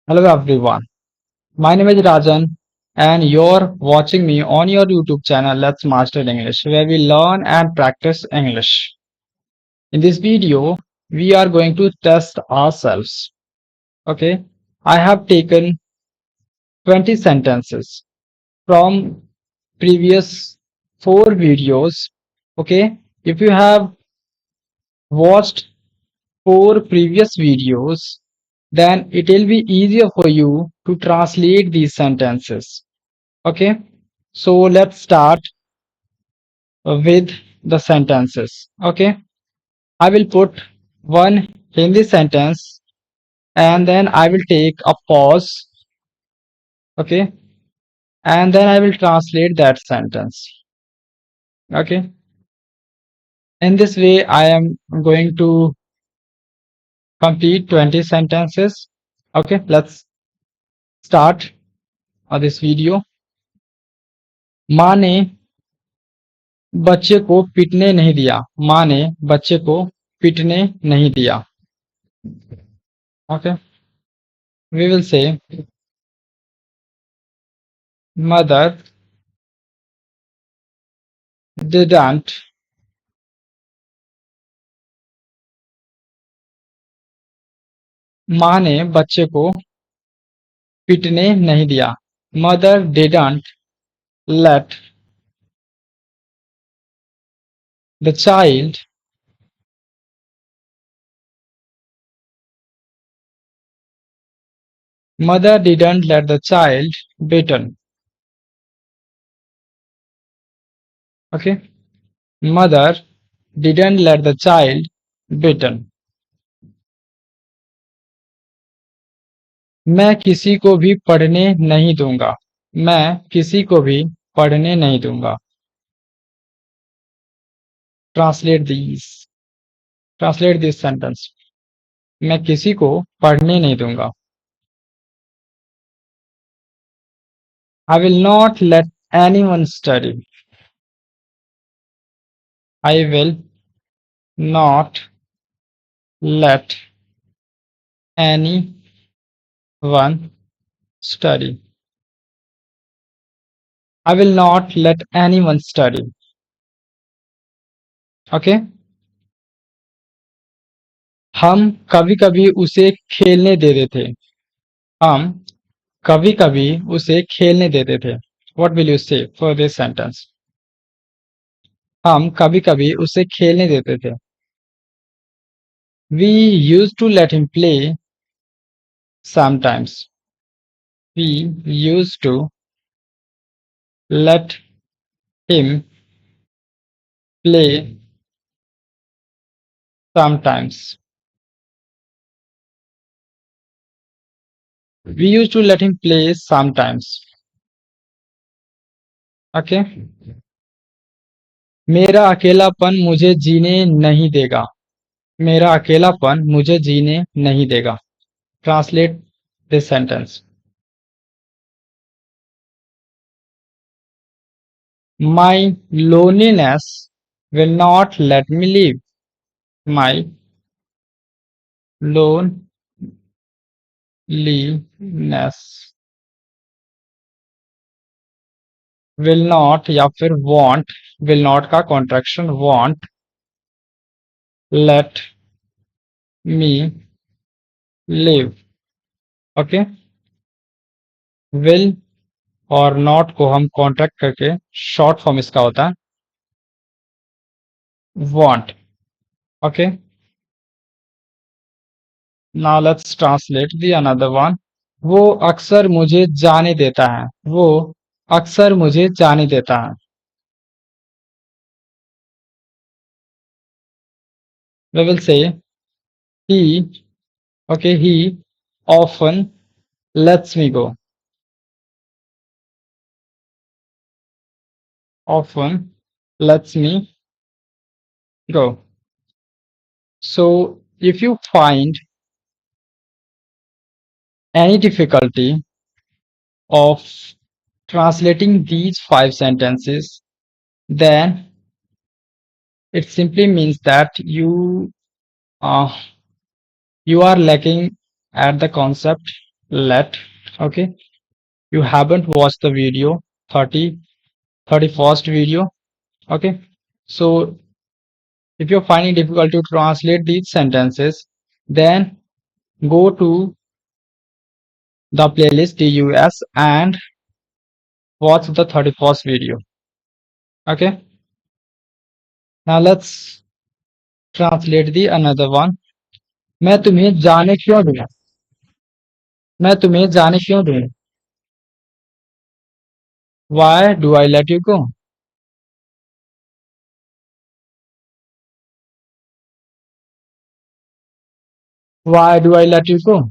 Hello everyone. My name is Rajan and you're watching me on your YouTube channel Let's Master English where we learn and practice English. In this video, we are going to test ourselves. Okay. I have taken 20 sentences from previous 4 videos. Okay. If you have watched 4 previous videos, then it will be easier for you to translate these sentences. Okay, so let's start with the sentences. Okay, I will put one Hindi sentence and then I will take a pause. Okay, and then I will translate that sentence. Okay, in this way, I am going to complete 20 sentences. Okay, let's start this video. माँ ने बच्चे को पीटने नहीं दिया. माँ ने बच्चे को पीटने नहीं दिया. Okay, we will say mother didn't माँ ने बच्चे को पीटने नहीं दिया. Mother didn't let the child mother didn't let the child beaten. Okay, mother didn't let the child beaten. मैं किसी को भी पढ़ने नहीं दूंगा. मैं किसी को भी पढ़ने नहीं दूंगा. Translate these. Translate this sentence. मैं किसी को पढ़ने नहीं दूंगा. I will not let anyone study. I will not let anyone study. I will not let anyone study. Okay? हम कभी-कभी उसे खेलने देते थे. हम कभी-कभी उसे खेलने देते थे. What will you say for this sentence? हम कभी-कभी उसे खेलने देते थे. We used to let him play sometimes. We used to let him play sometimes. We used to let him play sometimes. Okay? मेरा अकेलापन मुझे जीने नहीं देगा. मेरा अकेलापन मुझे जीने नहीं देगा. Translate this sentence. My loneliness will not let me live. My loneliness will not या फिर won't, will not का contraction won't let me live. Okay, will और not को हम कॉन्ट्रैक्ट करके शॉर्ट फॉर्म इसका होता है want. Okay, now let's translate the another one. वो अक्सर मुझे जाने देता है. वो अक्सर मुझे जाने देता है. We will say he. Okay, he often lets me go. Often lets me go. So if you find any difficulty of translating these 5 sentences, then it simply means that you are lacking at the concept. let. Okay, you haven't watched the video 31st video. Okay, so if you're finding difficult to translate these sentences, then go to the playlist DUS and watch the 31st video. Okay, now let's translate the another one. मैं तुम्हें जाने क्यों दूं? मैं तुम्हें जाने क्यों दूं? Why do I let you go? Why do I let you go?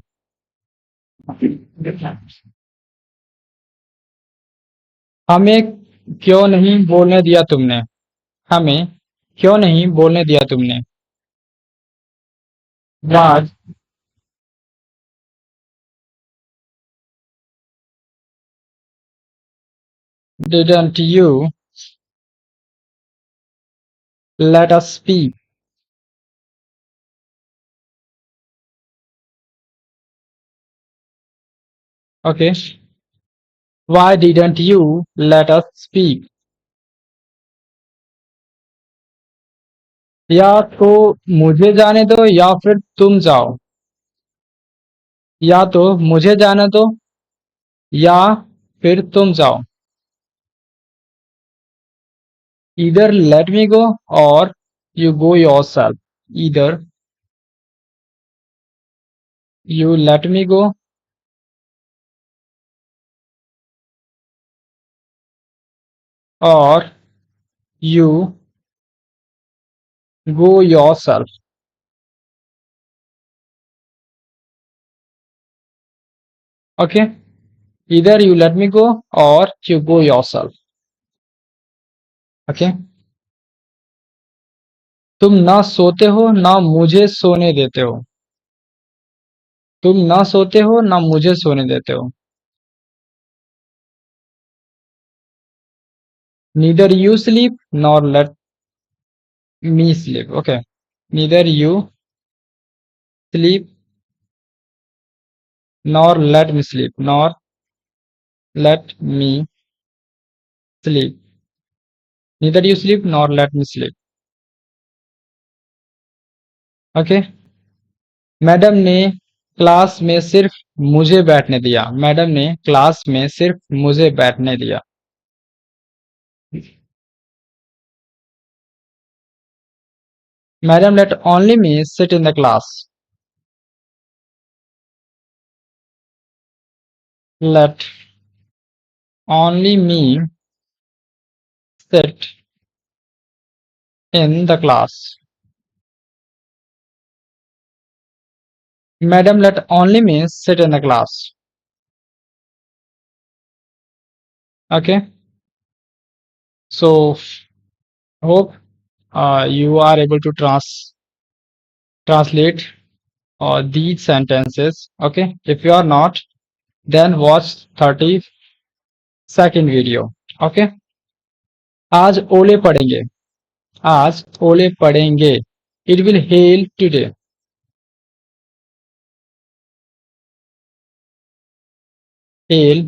हमें क्यों नहीं बोलने दिया तुमने? हमें क्यों नहीं बोलने दिया तुमने? Why didn't you let us speak? Okay. Why didn't you let us speak? या तो मुझे जाने दो या फिर तुम जाओ. या तो मुझे जाने दो या फिर तुम जाओ. Either let me go or you go yourself. Either you let me go or you go yourself. Okay. Either you let me go or you go yourself. Okay. तुम ना सोते हो ना मुझे सोने देते हो. तुम ना सोते हो ना मुझे सोने देते हो. Neither you sleep nor let me sleep. Okay. Neither you sleep nor let me sleep. Nor let me sleep. Neither you sleep nor let me sleep. Okay. Madam ने क्लास में सिर्फ मुझे बैठने दिया. मैडम ने क्लास में सिर्फ मुझे बैठने दिया. Madam let only me sit in the class. Let only me sit in the class. Madam let only me sit in the class. Okay. So hope you are able to translate these sentences. Okay. If you are not, then watch 30-second video. Okay. आज ओले पड़ेंगे. आज ओले पड़ेंगे. It will hail today. Hail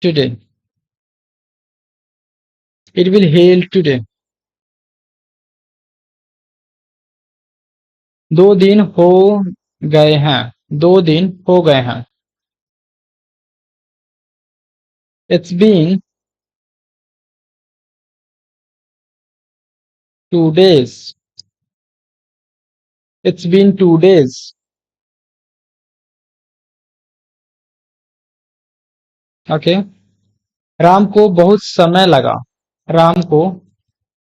today. It will hail today. 2 दिन हो गए हैं. 2 दिन हो गए हैं. It's been 2 days. It's been 2 days. Okay. Ram को बहुत समय लगा. राम को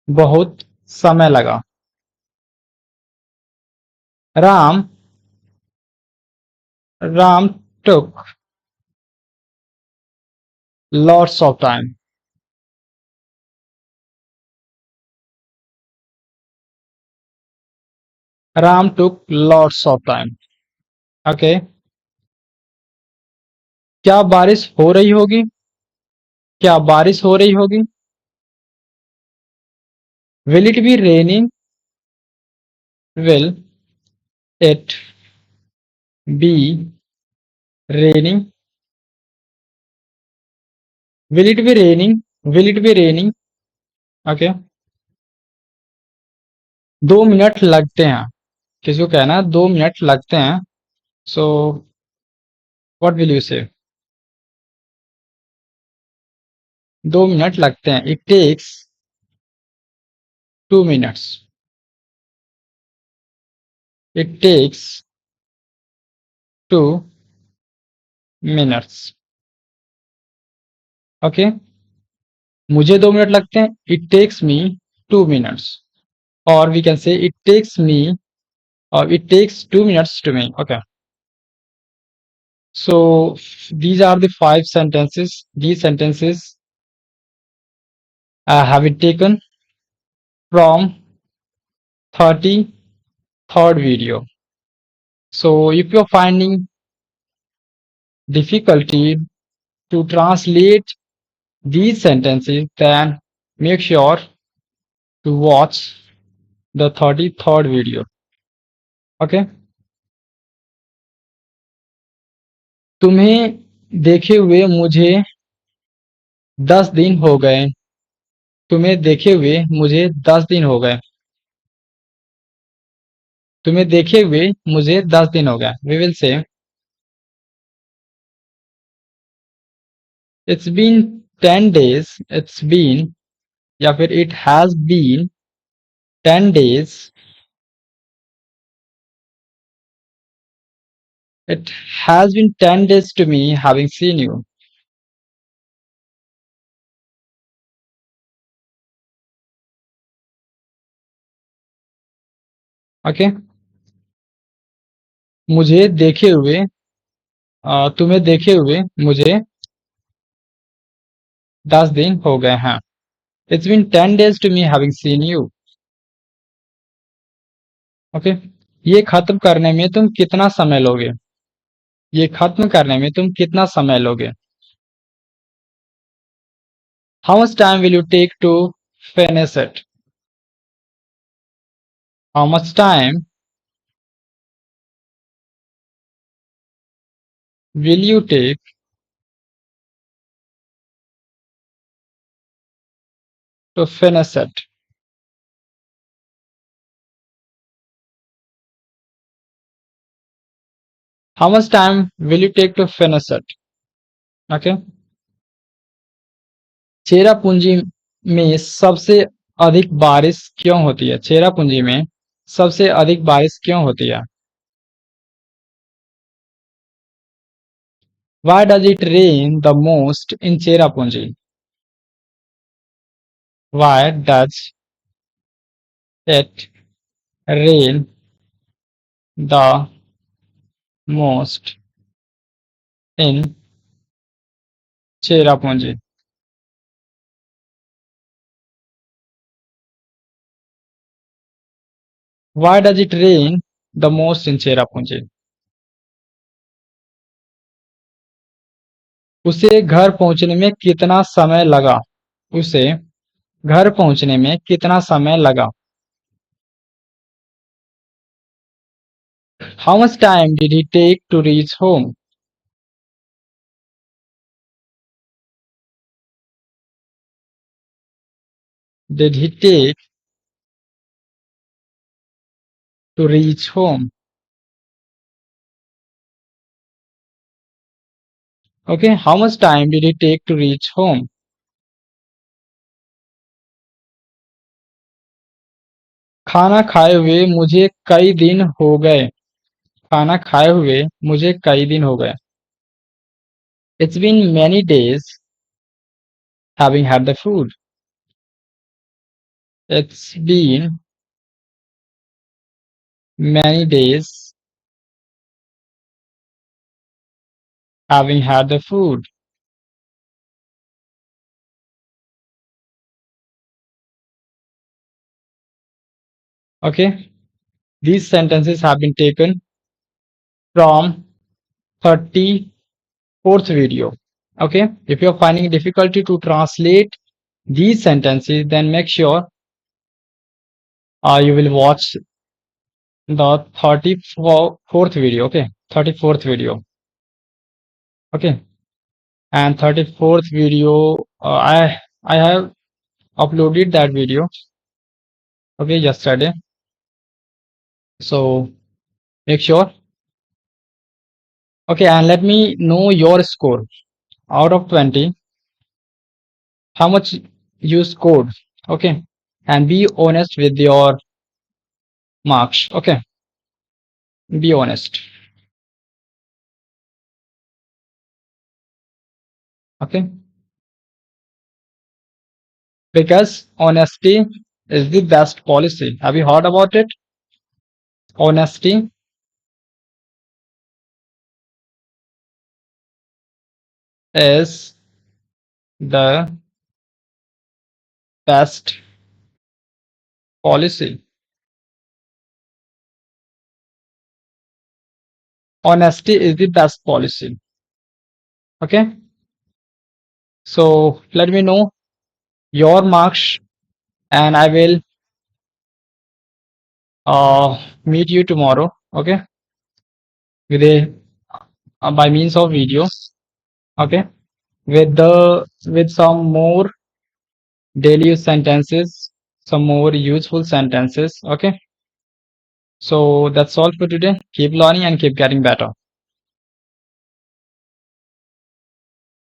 बहुत समय लगा. Ram Ram took lots of time. Ram took lots of time. Okay. क्या बारिश हो रही होगी? क्या बारिश हो रही होगी? Will it be raining? Will it be raining, will it be raining, will it be raining, okay. 2 minute लगते हैं, किसी को कहना है 2 मिनट लगते हैं, सो व्हाट विल यू से? 2 मिनट लगते हैं, it takes 2 minutes, it takes 2 minutes, okay. मुझे 2 मिनट लगते हैं, इट टेक्स मी 2 मिनट्स, और we can say it takes me, और it takes 2 minutes to me, okay. So these are the 5 sentences. These sentences have been taken from 33rd video. So if you're finding difficulty to translate these sentences, then make sure to watch the 33rd video. Okay? तुम्हें देखे हुए मुझे 10 दिन हो गए, तुम्हें देखे हुए मुझे 10 दिन हो गए, तुम्हें देखे हुए मुझे 10 दिन हो गए। We will say it's been 10 days, it's been, या फिर it has been 10 days, it has been 10 days to me having seen you. Okay, मुझे देखे हुए, तुम्हें देखे हुए मुझे 10 दिन हो गए हैं। It's been 10 days to me having seen you. Okay, ये खत्म करने में तुम कितना समय लोगे? ये खत्म करने में तुम कितना समय लोगे? How much time will you take to finish it? How much time will you take to finish it? How much time will you take to finish it? Okay. Cherrapunji में सबसे अधिक बारिश क्यों होती है? चेरापूंजी में सबसे अधिक बारिश क्यों होती है? Why does it rain the most in Cherrapunji? Why does it rain the most in Cherrapunji? Why does it rain the most in Cherrapunji? उसे घर पहुंचने में कितना समय लगा? उसे घर पहुंचने में कितना समय लगा? How much time did he take to reach home? Did he take to reach home? Okay, how much time did it take to reach home? खाना खाए हुए मुझे कई दिन हो गए। खाना खाए हुए मुझे कई दिन हो गए। It's been many days having had the food. It's been many days having had the food. Okay, these sentences have been taken from 34th video. Okay, if you're finding difficulty to translate these sentences, then make sure you will watch the 34th video. Okay, 34th video. Okay. And 34th video, I have uploaded that video, okay, yesterday. So make sure. Okay, and let me know your score out of 20, how much you scored. Okay, and be honest with your marks. Okay, be honest. Okay, because honesty is the best policy. Have you heard about it? Honesty is the best policy. Honesty is the best policy. Okay, so let me know your marks, and I will meet you tomorrow. Okay, with a by means of video. Okay, with some more daily use sentences, some more useful sentences. Okay, so that's all for today. Keep learning and keep getting better.